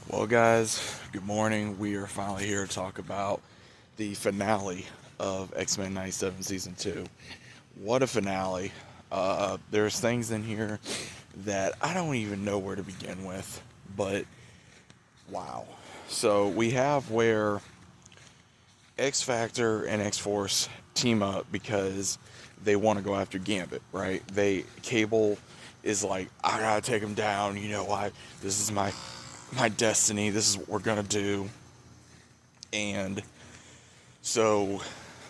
Well, guys, good morning. We are finally here to talk about the finale of X-Men 97 Season 2. What a finale. There's things in here that I don't even know where to begin with, but wow. So we have where X Factor and X Force team up because they want to go after Gambit, right? Cable is like, I gotta take him down. You know why? This is my destiny. This is what we're gonna do. And so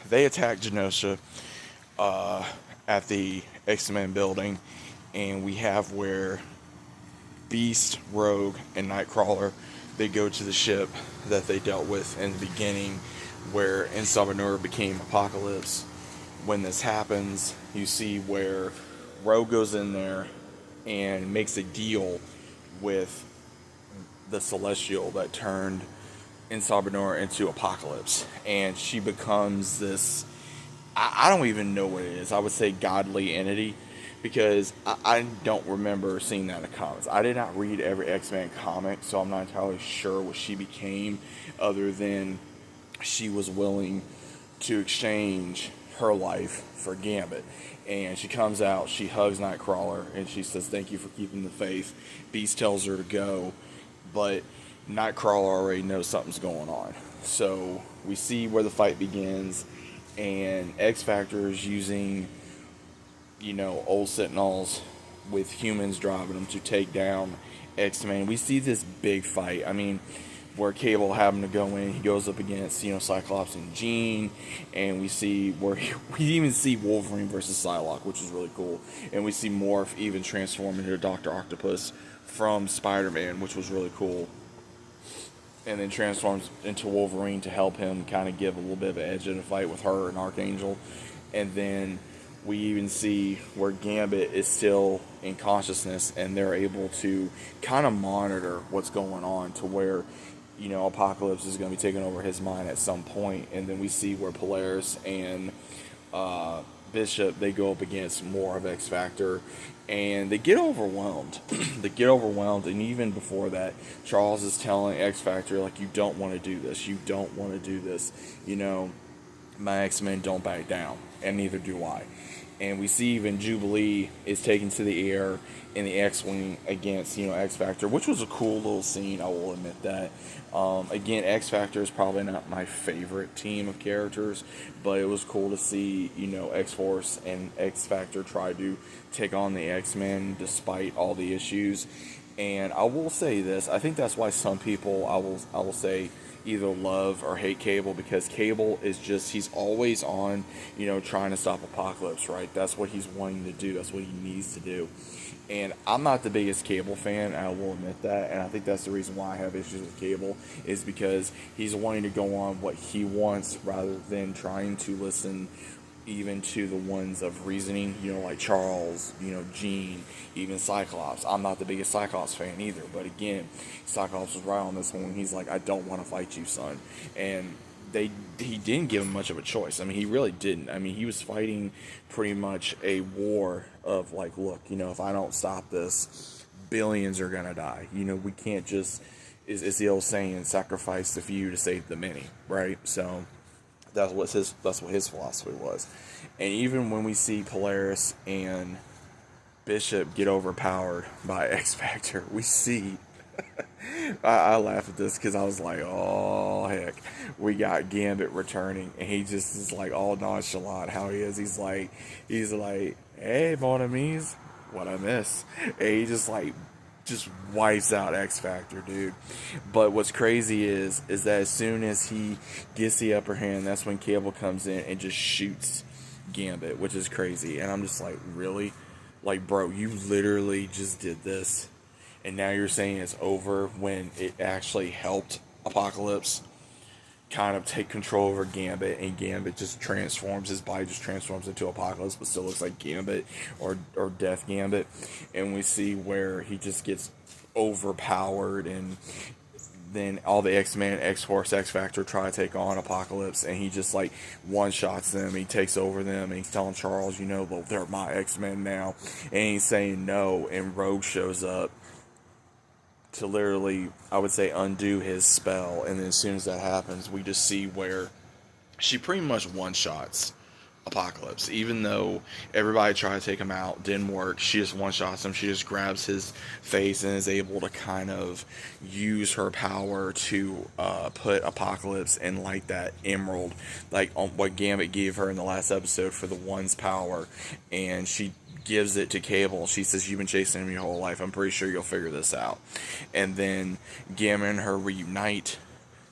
they attack Genosha uh, at the X-Men building, and we have where Beast, Rogue, and Nightcrawler, they go to the ship that they dealt with in the beginning, where Insabanur became Apocalypse. When this happens, you see where Rogue goes in there and makes a deal with the Celestial that turned Insabanur into Apocalypse, and she becomes this. I don't even know what it is. I would say godly entity because I don't remember seeing that in the comics. I did not read every X-Men comic, so I'm not entirely sure what she became, other than she was willing to exchange her life for Gambit. And she comes out, she hugs Nightcrawler, and she says, "Thank you for keeping the faith." Beast tells her to go, but Nightcrawler already knows something's going on. So we see where the fight begins, and X Factor is using, old Sentinels with humans driving them to take down X-Men. We see this big fight. I mean, where Cable having to go in, he goes up against, Cyclops and Jean, and we see where we even see Wolverine versus Psylocke, which is really cool. And we see Morph even transform into Dr. Octopus from Spider-Man, which was really cool. And then transforms into Wolverine to help him kind of give a little bit of an edge in the fight with her and Archangel. And then we even see where Gambit is still in consciousness, and they're able to kind of monitor what's going on to where, Apocalypse is going to be taking over his mind at some point. And then we see where Polaris and Bishop, they go up against more of X Factor, and they get overwhelmed. They get overwhelmed, and even before that, Charles is telling X Factor, like, you don't want to do this. You don't want to do this. My X-Men don't back down, and neither do I. And we see even Jubilee is taken to the air in the X-Wing against, X Factor, which was a cool little scene, I will admit that. Again, X Factor is probably not my favorite team of characters, but it was cool to see, X-Force and X Factor try to take on the X-Men despite all the issues. And I will say this, I think that's why some people, I will say, either love or hate Cable, because Cable is just, he's always on, trying to stop Apocalypse, right? That's what he's wanting to do. That's what he needs to do. And I'm not the biggest Cable fan, I will admit that, and I think that's the reason why I have issues with Cable, is because he's wanting to go on what he wants rather than trying to listen even to the ones of reasoning, like Charles, Jean, even Cyclops. I'm not the biggest Cyclops fan either, but again, Cyclops was right on this one. He's like, I don't want to fight you, son. And he didn't give him much of a choice. I mean, he really didn't. I mean, he was fighting pretty much a war of like, look, if I don't stop this, billions are gonna die. We can't just, is the old saying, sacrifice the few to save the many, right? So that's what his philosophy was. And even when we see Polaris and Bishop get overpowered by X Factor, we see. I laugh at this because I was like, oh heck, we got Gambit returning, and he just is like all nonchalant how he is. He's like, hey, mon amis, what I miss, and he just wipes out X Factor, dude. But what's crazy is that as soon as he gets the upper hand, that's when Cable comes in and just shoots Gambit, which is crazy. And I'm just like, really? Like, bro, you literally just did this, and now you're saying it's over when it actually helped Apocalypse kind of take control over Gambit, and Gambit just transforms, his body just transforms into Apocalypse, but still looks like Gambit or Death Gambit. And we see where he just gets overpowered, and then all the X-Men, X-Force, X-Factor try to take on Apocalypse, and he just like one-shots them, he takes over them, and he's telling Charles, well, they're my X-Men now, and he's saying no, and Rogue shows up to literally, I would say, undo his spell. And then as soon as that happens, we just see where she pretty much one-shots Apocalypse. Even though everybody tried to take him out, didn't work, she just one-shots him. She just grabs his face and is able to kind of use her power to put Apocalypse in like that emerald, like what Gambit gave her in the last episode for the One's power. And she gives it to Cable. She says, "You've been chasing him your whole life. I'm pretty sure you'll figure this out." And then Gambit and her reunite.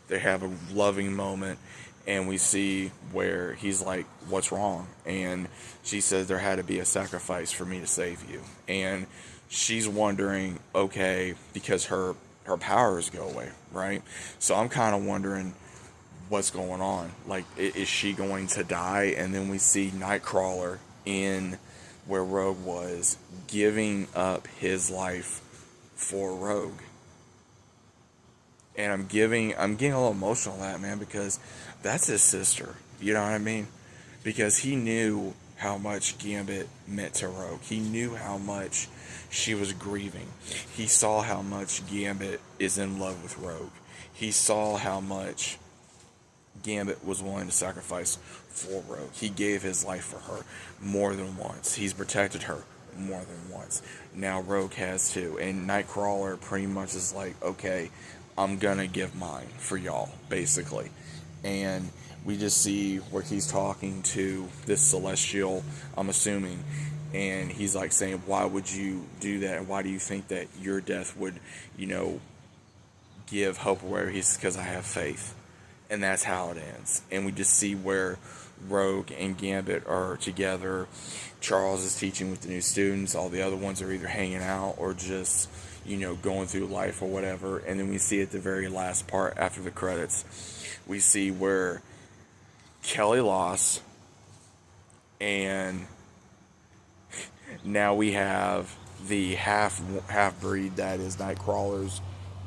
They have a loving moment, and we see where he's like, "What's wrong?" And she says, "There had to be a sacrifice for me to save you." And she's wondering, okay, because her powers go away, right? So I'm kind of wondering what's going on. Like, is she going to die? And then we see Nightcrawler in where Rogue was, giving up his life for Rogue. And I'm getting a little emotional on that, man, because that's his sister. You know what I mean? Because he knew how much Gambit meant to Rogue. He knew how much she was grieving. He saw how much Gambit is in love with Rogue. He saw how much Gambit was willing to sacrifice for Rogue. He gave his life for her more than once. He's protected her more than once. Now Rogue has too. And Nightcrawler pretty much is like, okay, I'm gonna give mine for y'all, basically. And we just see where he's talking to this Celestial, I'm assuming, and he's like saying, why would you do that? And why do you think that your death would, give hope away? He's, because I have faith. And that's how it ends. And we just see where Rogue and Gambit are together. Charles is teaching with the new students. All the other ones are either hanging out or just, going through life or whatever. And then we see at the very last part, after the credits, we see where Kelly lost, and now we have the half breed that is Nightcrawler's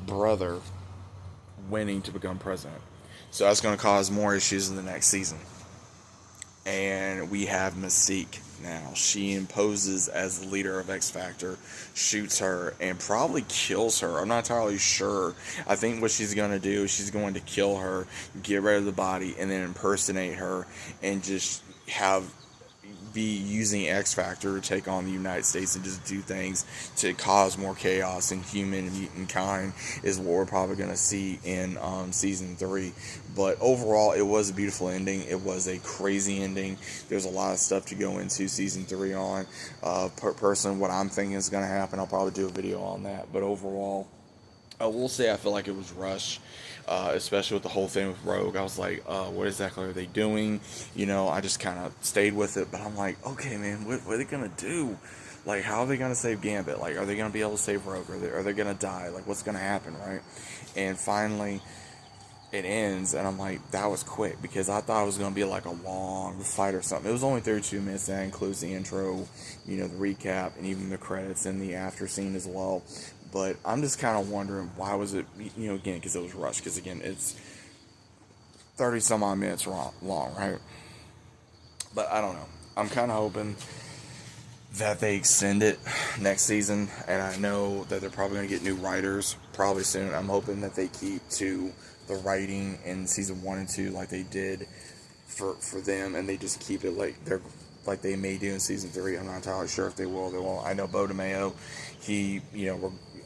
brother winning to become president. So that's going to cause more issues in the next season. And we have Mystique now. She imposes as the leader of X Factor, shoots her, and probably kills her. I'm not entirely sure. I think what she's going to do is she's going to kill her, get rid of the body, and then impersonate her and just be using X Factor to take on the United States and just do things to cause more chaos in human and mutant kind is what we're probably going to see in season 3. But overall, it was a beautiful ending. It was a crazy ending. There's a lot of stuff to go into season 3 on. Personally, what I'm thinking is going to happen, I'll probably do a video on that. But overall, I will say I feel like it was rushed, especially with the whole thing with Rogue. I was like, what exactly are they doing? I just kind of stayed with it, but I'm like, okay, man, what are they going to do? Like, how are they going to save Gambit? Like, are they going to be able to save Rogue? Are they going to die? Like, what's going to happen, right? And finally, it ends, and I'm like, that was quick, because I thought it was going to be like a long fight or something. It was only 32 minutes. That includes the intro, the recap, and even the credits and the after scene as well. But I'm just kind of wondering, why was it, again, because it was rushed. Because, again, it's 30-some-odd minutes long, right? But I don't know. I'm kind of hoping that they extend it next season. And I know that they're probably going to get new writers probably soon. I'm hoping that they keep to the writing in season 1 and 2 like they did for them. And they just keep it like they may do in season 3. I'm not entirely sure if they will or they won't. I know Bo DeMayo, he,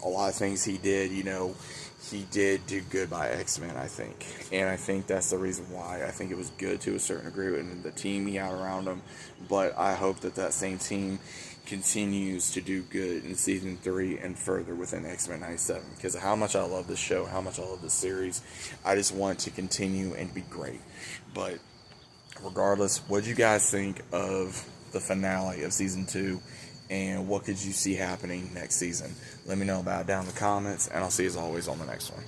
a lot of things he did, he did do good by X-Men, I think. And I think that's the reason why I think it was good to a certain degree, and the team he had around him. But I hope that same team continues to do good in season 3 and further within X-Men 97. Because of how much I love this show, how much I love this series, I just want it to continue and be great. But regardless, what did you guys think of the finale of season 2? And what could you see happening next season? Let me know about it down in the comments, and I'll see you as always on the next one.